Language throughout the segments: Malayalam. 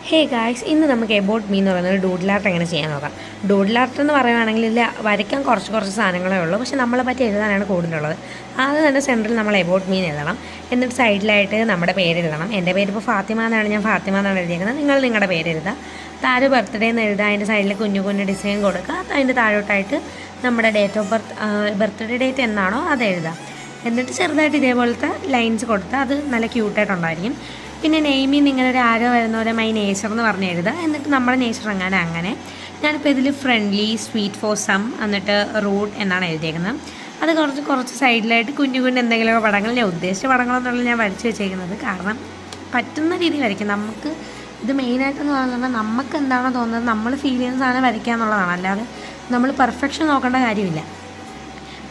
ഹേ ഗായ്സ്, ഇന്ന് നമുക്ക് എബൌട്ട് മീ എന്ന് പറയുന്നത് ഡൂഡിൽ ആർട്ട് എങ്ങനെ ചെയ്യാൻ നോക്കാം. ഡൂഡിൽ ആർട്ട് എന്ന് പറയുകയാണെങ്കിൽ ഇല്ല, വരയ്ക്കാൻ കുറച്ച് സാധനങ്ങളേ ഉള്ളൂ, പക്ഷേ നമ്മളെ പറ്റി എഴുതാനാണ് കൂടുതലുള്ളത്. ആദ്യം തന്നെ സെൻറ്ററിൽ നമ്മൾ എബൌട്ട് മീൻ എഴുതണം. എന്നിട്ട് സൈഡിലായിട്ട് നമ്മുടെ പേര് എഴുതണം. എൻ്റെ പേര് ഇപ്പോൾ ഫാത്തിമ എന്നാണ്, ഞാൻ ഫാത്തിമ എന്നാണ് എഴുതിയിരിക്കുന്നത്. നിങ്ങൾ നിങ്ങളുടെ പേര് എഴുതുക. താഴെ ബർത്ത്ഡേ എന്ന് എഴുതുക. അതിൻ്റെ സൈഡിൽ കുഞ്ഞു ഡിസൈൻ കൊടുക്കുക. അതിൻ്റെ താഴോട്ടായിട്ട് നമ്മുടെ ഡേറ്റ് ഓഫ് ബർത്ത്ഡേ ഡേറ്റ് എന്നാണോ അത് എഴുതുക. എന്നിട്ട് ചെറുതായിട്ട് ഇതേപോലത്തെ ലൈൻസ് കൊടുത്താൽ അത് നല്ല ക്യൂട്ടായിട്ടുണ്ടായിരിക്കും. പിന്നെ നെയ്മിൽ ഇങ്ങനെ ഒരു ആരോ വരുന്ന പോലെ മൈ നേച്ചർ എന്ന് പറഞ്ഞ് എഴുതുക. എന്നിട്ട് നമ്മുടെ നേച്ചർ അങ്ങനെ ഞാനിപ്പോൾ ഇതിൽ ഫ്രണ്ട്ലി, സ്വീറ്റ് ഫോർ സം, എന്നിട്ട് റൂട്ട് എന്നാണ് എഴുതിയേക്കുന്നത്. അത് കുറച്ച് സൈഡിലായിട്ട് കുഞ്ഞു എന്തെങ്കിലുമൊക്കെ പടങ്ങൾ, ഞാൻ ഉദ്ദേശിച്ച പടങ്ങളൊന്നുമല്ല ഞാൻ വരച്ച് വെച്ചേക്കുന്നത്. കാരണം പറ്റുന്ന രീതിയിൽ വരയ്ക്കും. നമുക്ക് ഇത് മെയിനായിട്ടെന്ന് പറഞ്ഞാൽ നമുക്ക് എന്താണോ തോന്നുന്നത്, നമ്മൾ ഫീൽ ചെയ്യുന്ന സാധനം വരയ്ക്കുക എന്നുള്ളതാണ്. അല്ലാതെ നമ്മൾ പെർഫെക്ഷൻ നോക്കേണ്ട കാര്യമില്ല.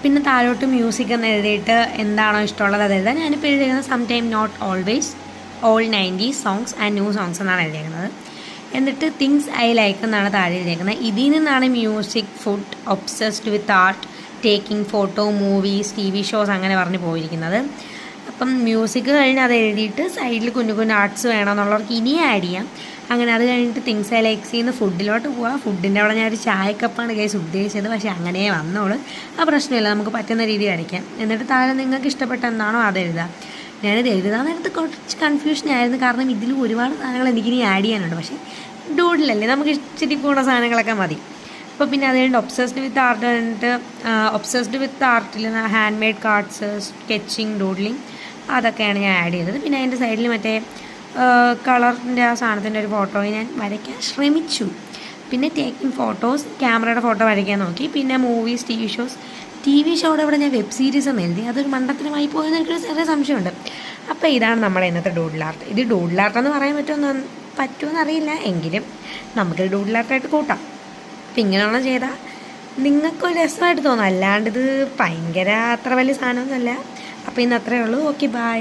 പിന്നെ താഴോട്ട് മ്യൂസിക് എന്ന് എഴുതിയിട്ട് എന്താണോ ഇഷ്ടമുള്ളത് അത് എഴുതാൻ. ഞാനിപ്പോൾ എഴുതിയിരിക്കുന്നത് some time not always, all 90s songs and new songs എന്നാണ് എഴുതിയിരിക്കുന്നത്. എന്നിട്ട് തിങ്സ് ഐ ലൈക്ക് എന്നാണ് താഴെ എഴുതിയിരിക്കുന്നത്. ഇതിൽ നിന്നാണ് music, food, obsessed with art, taking photo, movies, TV shows അങ്ങനെ പറഞ്ഞ് പോയിരിക്കുന്നത്. അപ്പം മ്യൂസിക് കഴിഞ്ഞ് അത് എഴുതിയിട്ട് സൈഡിൽ കുഞ്ഞു ആർട്സ് വേണമെന്നുള്ളവർക്ക് ഇനിയും ആഡ് ചെയ്യാം. അങ്ങനെ അത് കഴിഞ്ഞിട്ട് തിങ്സ് ഐ ലൈക്സിൽ നിന്ന് ഫുഡിലോട്ട് പോവാം. ഫുഡിൻ്റെ അവിടെ ഞാനൊരു ചായക്കപ്പാണ് കേസ് ഉദ്ദേശിച്ചത്, പക്ഷേ അങ്ങനെ വന്നോളൂ. ആ പ്രശ്നമില്ല, നമുക്ക് പറ്റുന്ന രീതി വരയ്ക്കാം. എന്നിട്ട് താഴെ നിങ്ങൾക്ക് ഇഷ്ടപ്പെട്ട എന്താണോ അത് എഴുതാം. ഞാനിത് എഴുതാൻ നേരത്ത് കുറച്ച് കൺഫ്യൂഷനായിരുന്നു, കാരണം ഇതിൽ ഒരുപാട് സാധനങ്ങൾ എനിക്കിനി ആഡ് ചെയ്യാനുണ്ട്. പക്ഷേ ഡൂഡിലല്ലേ, നമുക്ക് ഇച്ചിരി കൂടെ സാധനങ്ങളൊക്കെ മതി. അപ്പോൾ പിന്നെ അത് കഴിഞ്ഞിട്ട് ഒബ്സസ്ഡ് വിത്ത് ആർട്ട് കഴിഞ്ഞിട്ട് ഒബ്സസ്ഡ് വിത്ത് ആർട്ടിൽ hand made cards, sketching, doodling അതൊക്കെയാണ് ഞാൻ ആഡ് ചെയ്തത്. പിന്നെ അതിൻ്റെ സൈഡിൽ മറ്റേ കളറിൻ്റെ ആ സാധനത്തിൻ്റെ ഒരു ഫോട്ടോ ഞാൻ വരയ്ക്കാൻ ശ്രമിച്ചു. പിന്നെ ടേക്കിംഗ് ഫോട്ടോസ്, ക്യാമറയുടെ ഫോട്ടോ വരയ്ക്കാൻ നോക്കി. പിന്നെ മൂവീസ്, TV ഷോയുടെ ഇവിടെ ഞാൻ വെബ് സീരീസ് എന്ന് എഴുതി. അതൊരു മണ്ടത്തരമായി പോയെന്ന് എനിക്കൊരു ചെറിയ സംശയമുണ്ട്. അപ്പോൾ ഇതാണ് നമ്മുടെ ഇന്നത്തെ ഡൂഡിൽ ആർട്ട്. ഇത് ഡൂഡിൽ ആർട്ടെന്ന് പറയാൻ പറ്റുമെന്ന് അറിയില്ല, എങ്കിലും നമുക്കിത് ഡൂഡിൽ ആർട്ടായിട്ട് കൂട്ടാം. അപ്പം ഇങ്ങനെയുള്ള ചെയ്താൽ നിങ്ങൾക്കൊരു രസമായിട്ട് തോന്നും. അല്ലാണ്ട് ഇത് ഭയങ്കര അത്ര വലിയ സാധനമൊന്നുമല്ല. അപ്പോൾ ഇന്ന് അത്രയേ ഉള്ളൂ. Okay, by.